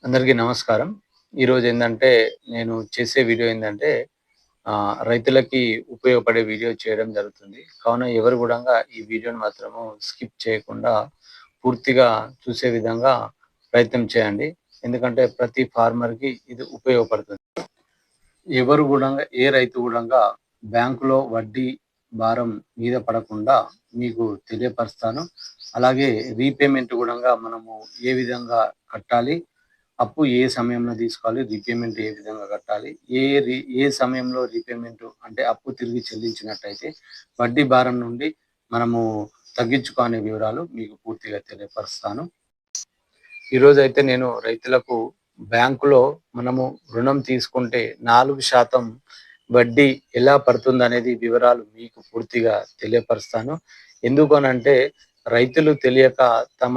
అందరికీ నమస్కారం. ఈరోజు ఏందంటే, నేను చేసే వీడియో ఏందంటే, రైతులకి ఉపయోగపడే వీడియో చేయడం జరుగుతుంది. కావున ఎవరు గూడంగా ఈ వీడియోని మాత్రము స్కిప్ చేయకుండా పూర్తిగా చూసే విధంగా ప్రయత్నం చేయండి. ఎందుకంటే ప్రతి ఫార్మర్‌కి ఇది ఉపయోగపడుతుంది. ఎవరు గూడంగా ఏ రైతు గూడంగా బ్యాంకులో వడ్డీ భారం మీద పడకుండా మీకు తెలియపరుస్తాను. అలాగే రీపేమెంట్ గూడంగా మనము ఏ విధంగా కట్టాలి? అప్పు ఏ సమయంలో తీసుకోవాలి? రీపేమెంట్ ఏ విధంగా కట్టాలి? ఏ సమయంలో రీపేమెంట్ అంటే అప్పు తిరిగి చెల్లించినట్టయితే వడ్డీ భారం నుండి మనము తగ్గించుకునే వివరాలు మీకు పూర్తిగా తెలియపరుస్తాను. ఈరోజైతే నేను రైతులకు బ్యాంకులో మనము రుణం తీసుకుంటే 4% వడ్డీ ఎలా పడుతుందనేది వివరాలు మీకు పూర్తిగా తెలియపరుస్తాను. ఎందుకనంటే రైతులు తెలియక తమ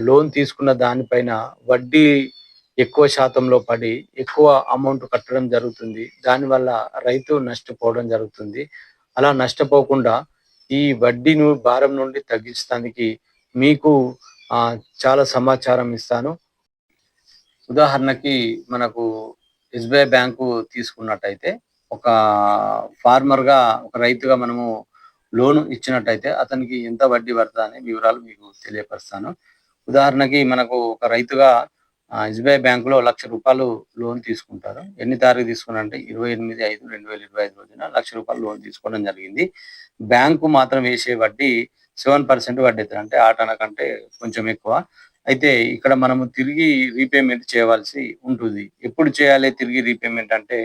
లోన్ తీసుకున్న దానిపైన వడ్డీ ఎక్కువ శాతంలో పడి ఎక్కువ అమౌంట్ కట్టడం జరుగుతుంది. దానివల్ల రైతు నష్టపోవడం జరుగుతుంది. అలా నష్టపోకుండా ఈ వడ్డీను భారం నుండి తగ్గించడానికి మీకు చాలా సమాచారం ఇస్తాను. ఉదాహరణకి మనకు ఎస్‌బీఐ బ్యాంకు తీసుకున్నట్టయితే ఒక ఫార్మర్‌గా, ఒక రైతుగా మనము లోన్ ఇచ్చినట్టయితే అతనికి ఎంత వడ్డీ పడతదనే వివరాలు మీకు తెలియపరుస్తాను. ఉదాహరణకి మనకు ఒక రైతుగా ఎస్‌బీఐ బ్యాంకులో రూ. 1,00,000 లోన్ తీసుకుంటారు. ఎన్ని తారీఖు తీసుకున్నారంటే 28/5/2025 రోజున రూ. 1,00,000 లోన్ తీసుకోవడం జరిగింది. బ్యాంకు మాత్రం వేసే వడ్డీ 7% వడ్డీ అయితది. అంటే ఆ టన కంటే కొంచెం ఎక్కువ. అయితే ఇక్కడ మనము తిరిగి రీపేమెంట్ చేయవలసి ఉంటుంది. ఎప్పుడు చేయాలి తిరిగి రీపేమెంట్ అంటే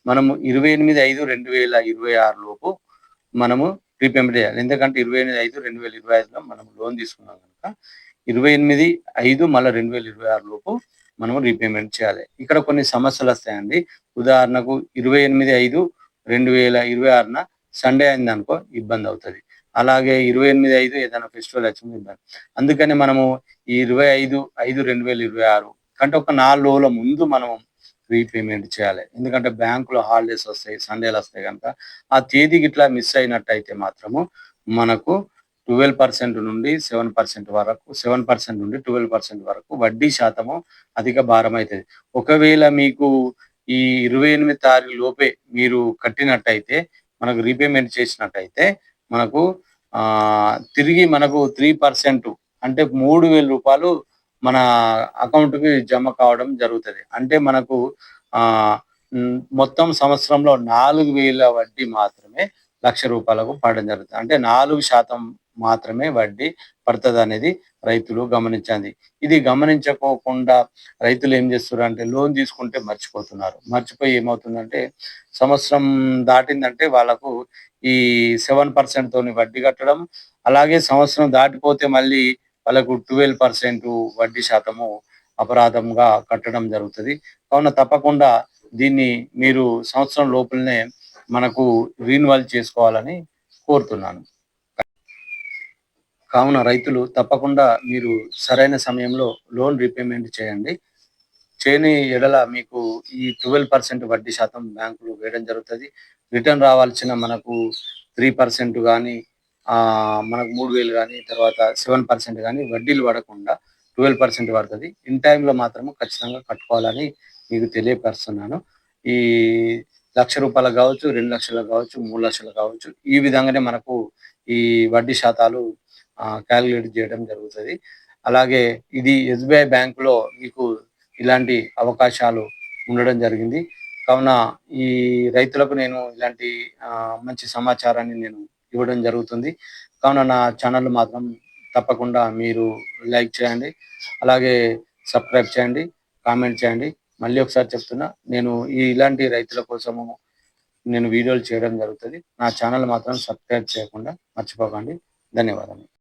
మనము 28/5/2026 లోపు మనము రీపేమెంట్ చేయాలి. ఎందుకంటే 28/5/2025లో మనం లోన్ తీసుకున్నాం గనుక 28/5 మళ్ళా 2026 లోపు మనము రీపేమెంట్ చేయాలి. ఇక్కడ కొన్ని సమస్యలొస్తాయండి. ఉదాహరణకు 28/5/2026న సండే అయిందనుకో ఇబ్బందవుతది. అలాగే 28/5 ఏదైనా ఫెస్టివల్ వచ్చింది ఇబ్బంది. అందుకని మనము ఈ 25/5/2026 కంటే ఒక 4 రోజుల ముందు మనం రీపేమెంట్ చేయాలి. ఎందుకంటే బ్యాంకులో హాలిడేస్ వస్తాయి, సండేలొస్తాయి గనుక ఆ తేదీ గిట్లా మిస్ అయినట్టయితే మాత్రము మనకు 12% నుండి 7% వరకు 7% నుండి 12% వరకు వడ్డీ శాతము అధిక భారమైతది. ఒకవేళ మీకు ఈ 28 తారీఖు లోపే మీరు కట్టినట్టయితే, మనకు రీపేమెంట్ చేసినట్టయితే మనకు తిరిగి మనకు 3% అంటే రూ. 3,000 మన అకౌంట్‌కి జమ కావడం జరుగుతది. అంటే మనకు మొత్తం సంవత్సరంలో 4,000 వడ్డీ మాత్రమే రూ. 1,00,000కు పడడం జరుగుతది. అంటే 4% మాత్రమే వడ్డీ పడతదనేది రైతులు గమనించాలి. ఇది గమనించకోకుండా రైతులు ఏం చేస్తుర్రంటే లోన్ తీసుకుంటే మర్చిపోతున్నారు. మర్చిపోయి ఏమవుతుందంటే సంవత్సరం దాటిందంటే వాళ్ళకు ఈ 7% తోని వడ్డీ కట్టడం, అలాగే సంవత్సరం దాటిపోతే మళ్ళీ వాళ్ళకు 12% వడ్డీ శాతము అపరాధంగా కట్టడం జరుగుతది. కావున తప్పకుండా దీన్ని మీరు సంవత్సరం లోపులనే మనకు రీన్యువల్ చేసుకోవాలని కోరుతున్నాను. కావున రైతులు తప్పకుండా మీరు సరైన సమయంలో లోన్ రీపేమెంట్ చేయండి. చేయని ఎడల మీకు ఈ 12% వడ్డీ శాతం బ్యాంకులు వేయడం జరుగుతది. రిటర్న్ రావాల్సిన మనకు 3% గానీ, మనకు 3,000 గానీ, తర్వాత 7% గానీ వడ్డీలు పడకుండా 12% పడతది. ఇన్ టైమ్‌లో మాత్రము ఖచ్చితంగా కట్టుకోవాలని మీకు తెలియపరుస్తున్నాను. ఈ రూ. 1,00,000 గావచ్చు, 2,00,000 గావచ్చు, 3,00,000 కావచ్చు. ఈ విధంగానే మనకు ఈ వడ్డీ శాతాలు కాలిక్యులేట్ చేయడం జరుగుతది. అలాగే ఇది ఎస్‌బీఐ బ్యాంక్‌లో మీకు ఇలాంటి అవకాశాలు ఉండడం జరిగింది. కావున ఈ రైతులకు నేను ఇలాంటి మంచి సమాచారాన్ని నేను ఇవ్వడం జరుగుతుంది. కావున నా ఛానల్ మాత్రం తప్పకుండా మీరు లైక్ చేయండి. అలాగే సబ్స్క్రైబ్ చేయండి, కామెంట్ చేయండి. మళ్ళీ ఒకసారి చెప్తున్నా, నేను ఇలాంటి రైతుల కోసము నేను వీడియోలు చేయడం జరుగుతది. నా ఛానల్ మాత్రం సబ్స్క్రైబ్ చేయకుండా మర్చిపోకండి. ధన్యవాదాలు.